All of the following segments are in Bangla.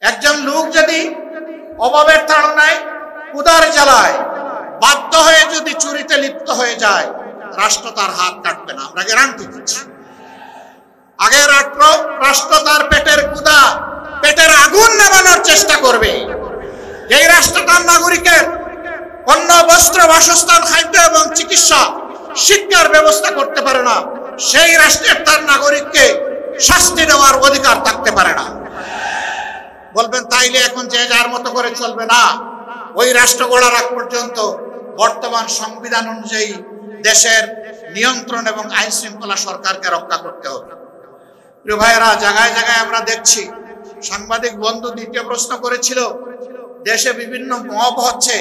একজন লোক যদি অভাবের তাড়নায় ক্ষুধার জ্বালায় বাধ্য হয়ে যদি চুরিতে লিপ্ত হয়ে যায়, রাষ্ট্র তার হাত কাটবে না, আমরা গ্যারান্টি দিচ্ছি। আগে রাষ্ট্র তার পেটের ক্ষুধা, পেটের আগুন নেভানোর চেষ্টা করবে। এই রাষ্ট্র তার নাগরিকের অন্ন, বস্ত্র, বাসস্থান, খাদ্য এবং চিকিৎসা, শিক্ষার ব্যবস্থা করতে পারে না, সেই রাষ্ট্রের তার নাগরিককে শাস্তি দেওয়ার অধিকার থাকতে পারে না। বলবেন তাইলে এখন যে যার মতো করে চলবে না, ওই রাষ্ট্র গড়ার আগ পর্যন্ত বর্তমান সংবিধান অনুযায়ী দেশের নিয়ন্ত্রণ এবং আইন শৃঙ্খলা সরকারকে রক্ষা করতে হবে। প্রিয় ভাইয়েরা, জায়গায় জায়গায় আমরা দেখছি, সাংবাদিক বন্ধু দ্বিতীয় প্রশ্ন করেছিল, দেশে বিভিন্ন মব হচ্ছে,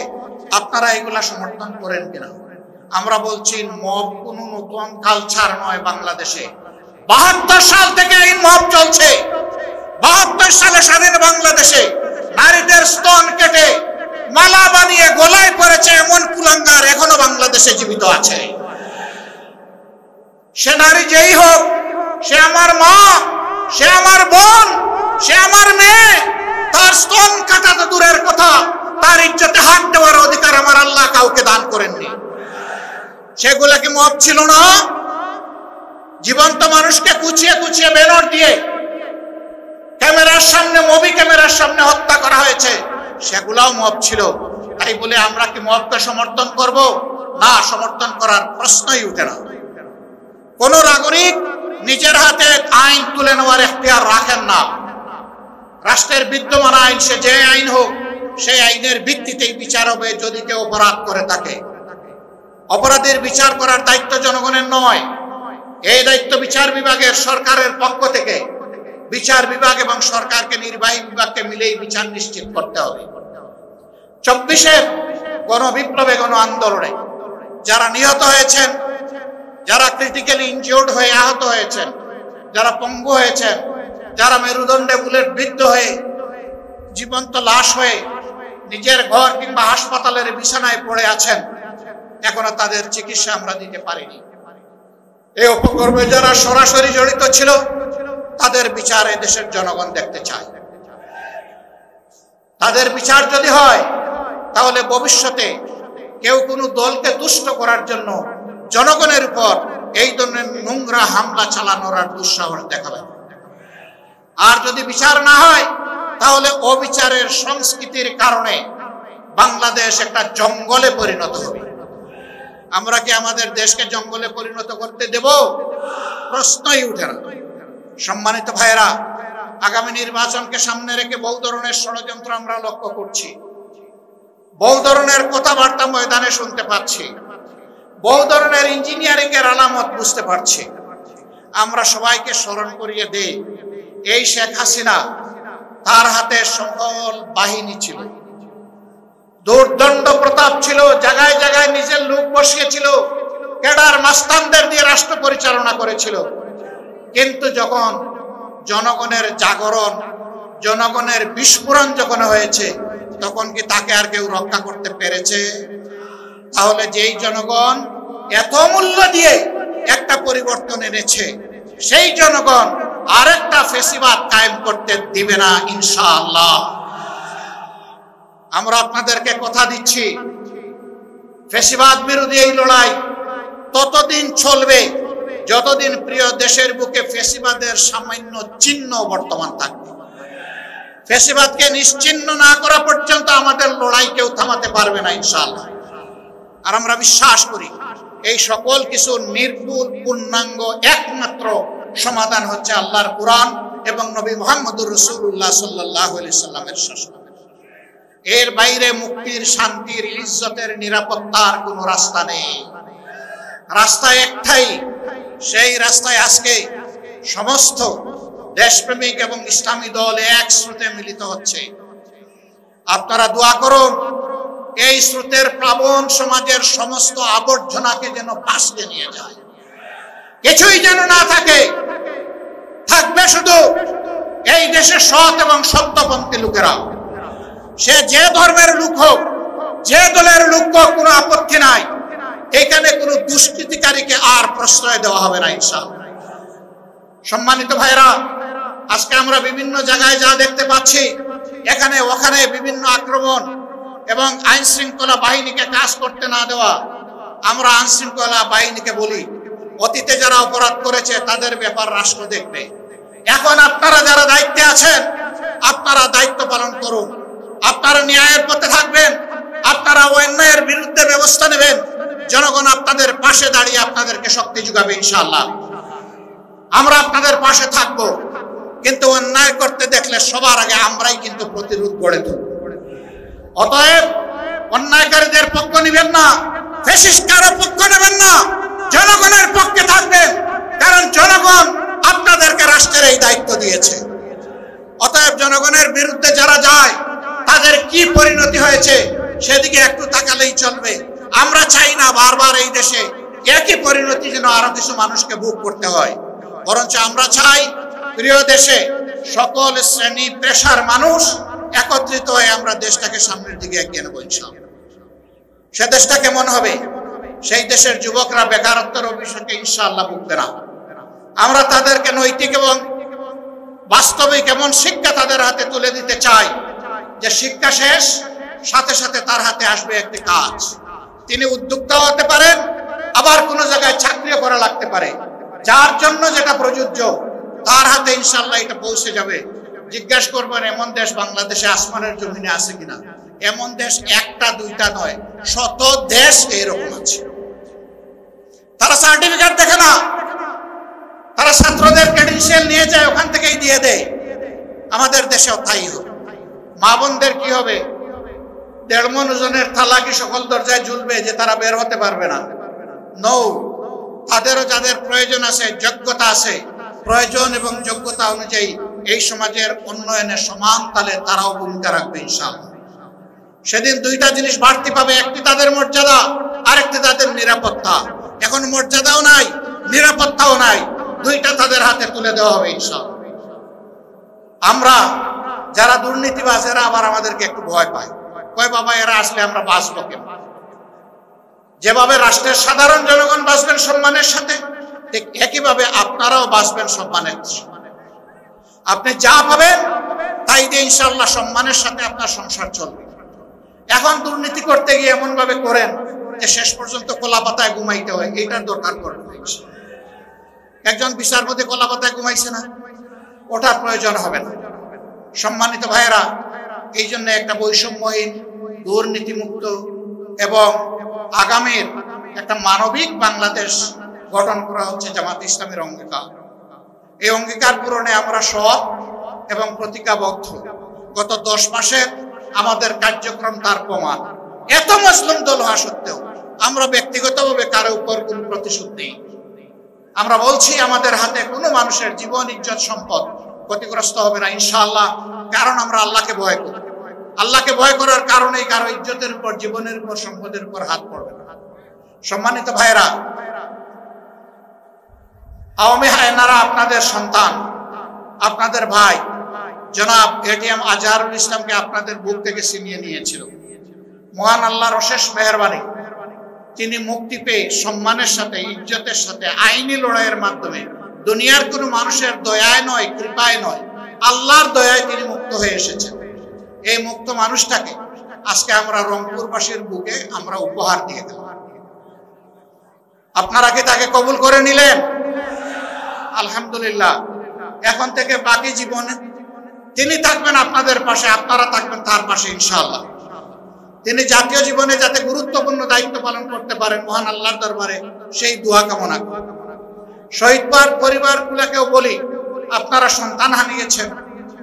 আপনারা এগুলা সমর্থন করেন কিনা? আমরা বলছি মব কোনো নতুন কালচার নয় বাংলাদেশে। 72 সাল থেকে এই মব চলছে। 72 সালে স্বাধীন বাংলাদেশে নারীদের স্তন কেটে মালা বানিয়ে গলায় পড়েছে এমন কুলাঙ্গার এখনো বাংলাদেশে জীবিত আছে। সে নারী যেই হোক, সে আমার মা, সে আমার বোন, সে আমার মেয়ে, তার স্তন কাটা তো দূরের কথা, তার ইজ্জতে হাত দেওয়ার অধিকার আমার আল্লাহ কাউকে দান করেননি। সেগুলা কি মব ছিল না? জীবন্ত মানুষকে কুচিয়ে কুচিয়ে ব্যানার দিয়ে ক্যামেরার সামনে, মুভি ক্যামেরার সামনে হত্যা করা হয়েছে, সেগুলাও মব ছিল। তাই বলে আমরা কি মবকে সমর্থন করব? না, সমর্থন করার প্রশ্নই উঠে না। কোন নাগরিক নিজের হাতে আইন তুলে নেওয়ার এখতিয়ার রাখেন না। রাষ্ট্রের বিদ্যমান আইন, সে যে আইন হোক, সেই আইনের ভিত্তিতেই বিচার হবে। যদি কেউ অপরাধ করে থাকে, অপরাধের বিচার করার দায়িত্ব জনগণের নয়, এই দায়িত্ব বিচার বিভাগের, সরকারের পক্ষ থেকে বিচার বিভাগ এবং সরকারকে, নির্বাহী বিভাগকে মিলেই বিচার নিশ্চিত করতে হবে। 24-এর গণবিপ্লবে, গণ আন্দোলনে যারা নিহত হয়েছেন, যারা ক্রিটিক্যালি ইনজিওর্ড হয়ে আহত হয়েছেন, যারা পঙ্গু হয়েছেন, যারা মেরুদণ্ডে বুলেট বিদ্ধ হয়ে জীবন্ত লাশ হয়ে নিজের ঘর কিংবা হাসপাতালের বিছানায় পড়ে আছেন, এখনো তাদের চিকিৎসা আমরা দিতে পারিনি। এই উপকর্মে যারা সরাসরি জড়িত ছিল, তাদের বিচার এই দেশের জনগণ দেখতে চায়। তাদের বিচার যদি হয়, তাহলে ভবিষ্যতে কেউ কোনো দলকে তুষ্ট করার জন্য জনগণের উপর এই ধরনের নোংরা হামলা চালানোর আর দুঃসাহস দেখাবে। আর যদি বিচার না হয়, তাহলে অবিচারের সংস্কৃতির কারণে বাংলাদেশ একটা জঙ্গলে পরিণত হবে। আমরা কি আমাদের দেশকে জঙ্গলে পরিণত করতে দেব? প্রশ্নই উঠে না। সম্মানিত ভাইয়েরা, আগামী নির্বাচনকে সামনে রেখে বহু ধরনের ষড়যন্ত্র আমরা লক্ষ্য করছি, বহু ধরনের কথাবার্তা ময়দানে শুনতে পাচ্ছি, বহু ধরনের ইঞ্জিনিয়ারিং এর আলামত বুঝতে পারছি। আমরা সবাইকে স্মরণ করিয়ে দেই, এই শেখ হাসিনা, তার হাতে সকল বাহিনী ছিল, দুর্দণ্ড প্রতাপ ছিল, জায়গায় জায়গায় নিজের লোক বসিয়েছিল, ক্যাডার মাস্তানদের দিয়ে রাষ্ট্র পরিচালনা করেছিল। কিন্তু যখন জনগণের জাগরণ, জনগণের বিস্ফোরণ যখন হয়েছে, তখন কি তাকে আর কেউ রক্ষা করতে পেরেছে? তাহলে যেই জনগণ এত মূল্য দিয়ে একটা পরিবর্তন এনেছে, সেই জনগণ আরেকটা ফেসিবাদ কায়েম করতে দিবে না ইনশাআল্লাহ। আমরা আপনাদেরকে কথা দিচ্ছি, ফেসিবাদ বিরোধী এই লড়াই ততদিন চলবে যতদিন প্রিয় দেশের বুকে ফেসিবাদের সামান্য চিহ্ন বর্তমান থাকবে। ফেসিবাদকে নিশ্চিহ্ন না করা পর্যন্ত আমাদের লড়াই কেউ থামাতে পারবে না ইনশাআল্লাহ। আর আমরা বিশ্বাস করি, এই সকল কিছু নির্ভুল, পূর্ণাঙ্গ একমাত্র সমাধান হচ্ছে আল্লাহর কোরআন এবং নবী মুহাম্মদুর রাসূলুল্লাহ সাল্লাল্লাহু আলাইহি সাল্লামের শাসন। এর বাইরে মুক্তির, শান্তির, ইজ্জতের, নিরাপত্তার কোনো রাস্তা নেই। রাস্তা একটাই, সেই রাস্তায় আজকে সমস্ত দেশপ্রেমিক এবং ইসলামী দল এক স্রোতে মিলিত হচ্ছে। আপনারা দোয়া করুন, এই স্রোতের প্লাবন সমাজের সমস্ত আবর্জনাকে যেন ভাসিয়ে নিয়ে যায়, কিছুই যেন না থাকে। থাকবে শুধু এই দেশের সৎ এবং সত্যপন্থী লোকেরা। সে যে ধর্মের লোক হোক, যে দলের লোক হোক, কোনো আপত্তি নাই। এখানে কোনো দুষ্কৃতিকারীকে আর প্রশ্রয় দেওয়া হবে না ইনশাআল্লাহ। সম্মানিত ভাইরা, আজকে আমরা বিভিন্ন জায়গায় যা দেখতে পাচ্ছি, এখানে ওখানে বিভিন্ন আক্রমণ এবং আইন শৃঙ্খলা বাহিনীকে কাজ করতে না দেওয়া। আমরা আইন শৃঙ্খলা বাহিনীকে বলি, অতীতে যারা অপরাধ করেছে তাদের ব্যাপার রাষ্ট্র দেখবে। এখন আপনারা যারা দায়িত্বে আছেন, আপনারা দায়িত্ব পালন করুন। আপনারা ন্যায়ের পথে থাকবেন, আপনারা অন্যায়ের বিরুদ্ধে ব্যবস্থা নেবেন। জনগণ আপনাদের পাশে দাঁড়িয়ে আপনাদেরকে শক্তি যোগাবে ইনশাআল্লাহ। আমরা আপনাদের পাশে থাকব, কিন্তু অন্যায় করতে দেখলে সবার আগে আমরাই কিন্তু প্রতিরোধ গড়ে তুলব। অতএব অন্যায়কারীদের পক্ষ নেবেন না, ফ্যাসিস্টদের পক্ষ নেবেন না, জনগণের পক্ষে থাকবেন, কারণ জনগণ আপনাদেরকে রাষ্ট্রের এই দায়িত্ব দিয়েছে। অতএব জনগণের বিরুদ্ধে যারা যায় তাদের কি পরিণতি হয়েছে সেদিকে একটু তাকালেই চলবে। আমরা চাই না বারবার এই দেশে একই পরিণতি যেন আরো কিছু মানুষকে ভোগ করতে হয়, বরঞ্চ আমরা চাই প্রিয় দেশে সকল শ্রেণী পেশার মানুষ একত্রিত হয়ে আমরা দেশটাকে সামনের দিকে এগিয়ে নেব ইনশাআল্লাহ। সে দেশটা কেমন হবে? সেই দেশের যুবকরা বেকারত্বের অভিশাপে ইনশাআল্লাহ ভুগবে না। আমরা তাদেরকে নৈতিক এবং বাস্তবিক এমন শিক্ষা তাদের হাতে তুলে দিতে চাই যে শিক্ষা শেষ সাথে সাথে তার হাতে আসবে একটি কাজ। তিনি উদ্যোক্তা হতে পারেন, আবার কোনো জায়গায় চাকরিও করা লাগতে পারে। যার জন্য যেটা প্রযোজ্য তার হাতে ইনশাআল্লাহ এটা পৌঁছে যাবে। জিজ্ঞাসা করবেন এমন দেশ বাংলাদেশে আসমানের জমিনে আছে কিনা? এমন দেশ একটা দুইটা নয়, শত দেশ এরকম আছে। তারা সার্টিফিকেট দেখে না, তারা ছাত্রদের ক্রেডেনশিয়াল নিয়ে যায়, ওখান থেকেই দিয়ে দেয়। আমাদের দেশেও তাই হবে। মা বোনদের কি হবে? 1.5 মণ ওজনের থালা কি সকল দরজায় ঝুলবে যে তারা বের হতে পারবে না? নো, তাদেরও যাদের প্রয়োজন আছে, যোগ্যতা আছে, প্রয়োজন এবং যোগ্যতা অনুযায়ী এই সমাজের উন্নয়নে সমান তালে তারাও ভূমিকা রাখবে ইনশাআল্লাহ। সেদিন দুইটা জিনিস বাড়তি পাবে, একটি তাদের মর্যাদা, আরেকটি তাদের নিরাপত্তা। এখন মর্যাদাও নাই, নিরাপত্তাও নাই, দুইটা তাদের হাতে তুলে দেওয়া হবে ইনশাআল্লাহ। আমরা যারা দুর্নীতিবাজ এরা আবার আমাদেরকে একটু ভয় পায়, কয় বাবা এরা আসলে আমরা বাঁচবো কেন? যেভাবে রাষ্ট্রের সাধারণ জনগণ বাঁচবেন সম্মানের সাথে, ঠিক একইভাবে আপনারাও বাঁচবেন সম্মানের সাথে। আপনি যা পাবেন তাই দিয়ে ইনশাআল্লাহ সম্মানের সাথে আপনার সংসার চলবে। এখন দুর্নীতি করতে গিয়ে এমন ভাবে করেন যে শেষ পর্যন্ত কলা পাতায় ঘুমাইতে হয়, এইটার দরকার পড়বে না। একজন বিচারপতি কলা পাতায় ঘুমাইছে না, ওটার প্রয়োজন হবে না। সম্মানিত ভাইয়েরা, এই জন্য একটা বৈষম্যহীন, দুর্নীতিমুক্ত এবং আগামীর একটা মানবিক বাংলাদেশ গঠন করা হচ্ছে জামাত ইসলামের অঙ্গীকার। এই অঙ্গীকার পূরণে আমরা সৎ এবং প্রতিজ্ঞাবদ্ধ। গত 10 মাসে আমাদের কার্যক্রম তার প্রমাণ। এত মুসলিম দল হওয়া সত্ত্বেও আমরা ব্যক্তিগতভাবে কারো উপর কোনো প্রতিশোধ নেই। আমরা বলছি আমাদের হাতে কোনো মানুষের জীবন, ইজ্জত, সম্পদ ক্ষতিগ্রস্ত হবে না ইনশাআল্লাহ, কারণ আমরা আল্লাহকে ভয় করি। আল্লাহকে ভয় করার কারণেই কারো ইজ্জতের উপর, জীবনের উপর, সম্পদের উপর হাত পড়বে না। সম্মানিত ভাইরা, আওয়ামী হায়নারা আপনাদের সন্তান, আপনাদের ভাই জনাব এটিএম আজহারুল ইসলামকে আপনাদের বুক থেকে ছিনিয়ে নিয়েছিল। মহান আল্লাহর অশেষ মেহেরবানি, তিনি মুক্তি পেয়ে সম্মানের সাথে, ইজ্জতের সাথে, আইনি লড়াইয়ের মাধ্যমে, দুনিয়ার কোনো মানুষের দয়ায় নয়, কৃপায় নয়, আল্লাহর দয়ায় তিনি মুক্ত হয়ে এসেছেন। এই মুক্ত মানুষটাকে আজকে আমরা রংপুরবাসীর বুকে আমরা উপহার দিয়ে দিলাম। আপনারা কি তাকে কবুল করে নিলেন? আলহামদুলিল্লাহ। এখন থেকে বাকি জীবনে তিনি থাকবেন আপনাদের পাশে, আপনারা থাকবেন তার পাশে ইনশাআল্লাহ। তিনি জাতীয় জীবনে যাতে গুরুত্বপূর্ণ দায়িত্ব পালন করতে পারেন, মহান আল্লাহর দরবারে সেই দোয়া কামনা করি। শহীদ পরিবারগুলোকেও বলি, আপনারা সন্তান হারিয়েছেন,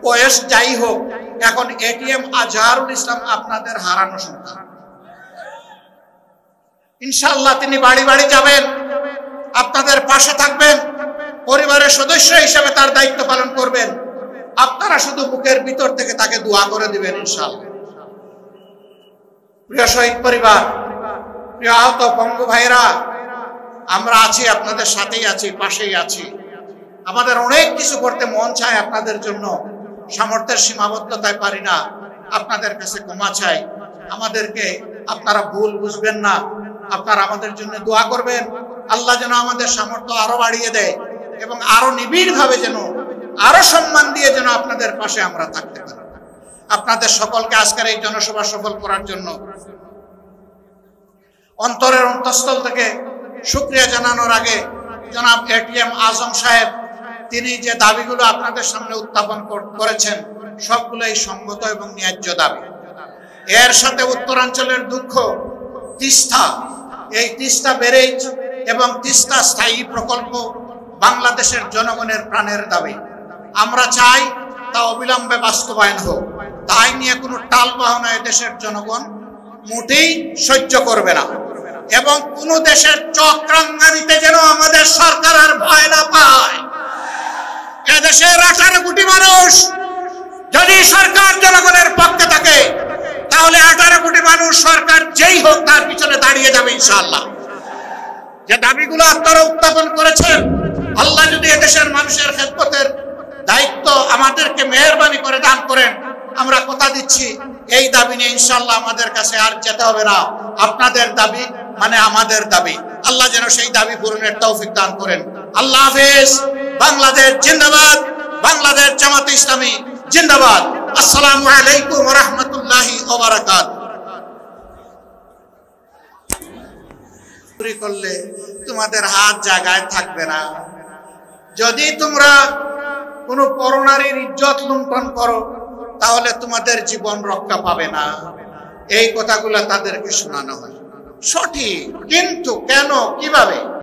বয়স যাই হোক, এখন এটিএম আজহারুল ইসলাম আপনাদের হারানো সন্তান। ইনশাআল্লাহ তিনি বাড়ি বাড়ি যাবেন, আপনাদের পাশে থাকবেন, পরিবারের সদস্য হিসেবে তার দায়িত্ব পালন করবেন। আপনারা শুধু বুকের ভিতর থেকে তাকে দোয়া করে দিবেন ইনশাআল্লাহ। প্রিয় শহীদ পরিবার, প্রিয় আহত পঙ্গু ভাইরা, আমরা আছি, আপনাদের সাথেই আছি, পাশেই আছি। আমাদের অনেক কিছু করতে মন চায় আপনাদের জন্য, সামর্থ্যের সীমাবদ্ধতায় পারি না। আপনাদের কাছে ক্ষমা চাই, আমাদেরকে আপনারা ভুল বুঝবেন না। আপনারা আমাদের জন্য দোয়া করবেন, আল্লাহ যেন আমাদের সামর্থ্য আরো বাড়িয়ে দেয় এবং আরো নিবিড় ভাবে যেন, আরো সম্মান দিয়ে যেন আপনাদের পাশে আমরা থাকতে পারি। আপনাদের সকলকে আজকের এই জনসভা সফল করার জন্য অন্তরের অন্তঃস্থল থেকে শুকরিয়া জানানোর আগে জনাব এটিএম আজম সাহেব তিনি যে দাবিগুলো আপনাদের সামনে উত্থাপন করেছেন সবগুলোই সঙ্গত এবং ন্যায্য দাবি। এর সাথে উত্তরাঞ্চলের দুঃখ তিস্তা, এই তিস্তা ব্যারেজ এবং তিস্তা স্থায়ী প্রকল্প বাংলাদেশের জনগণের প্রাণের দাবি। আমরা চাই তা অবিলম্বে বাস্তবায়ন হোক। তাই নিয়ে কোনো টালবাহনা দেশের জনগণ মোটেই সহ্য করবে না এবং কোন দেশের চক্রাঙ্গানিতে যেন আমাদের সরকার আর ভয় না পায়। এদেশের 18 কোটি মানুষ যদি সরকার জনগণের পক্ষে থাকে তাহলে 18 কোটি মানুষ সরকার যেই হোক তার পিছনে দাঁড়িয়ে যাবে ইনশাআল্লাহ। যে দাবিগুলো আপনারা উত্থাপন করেছেন, আল্লাহ যদি এদেশের মানুষের খেদমতের দায়িত্ব আমাদেরকে মেহেরবানি করে দান করেন, আমরা কথা দিচ্ছি এই দাবি নিয়ে ইনশাআল্লাহ আমাদের কাছে আর যেতে হবে না। আপনাদের দাবি মানে আমাদের দাবি। আল্লাহ যেন সেই দাবি পূরণের তৌফিক দান করেন। আল্লাহ হাফেজ। বাংলাদেশ জিন্দাবাদ, বাংলাদেশ জামাতে ইসলামী জিন্দাবাদ। আসসালামু আলাইকুম ওয়া রাহমাতুল্লাহি ওয়া বারাকাতুহু। চুরি করলে তোমাদের হাত জায়গায় থাকবে না। যদি তোমরা কোন পরনারীর ইজ্জত লুণ্ঠন করো তাহলে তোমাদের জীবন রক্ষা পাবে না। এই কথাগুলো তাদেরকে শোনানো হয় সঠিক, কিন্তু কেন কিভাবে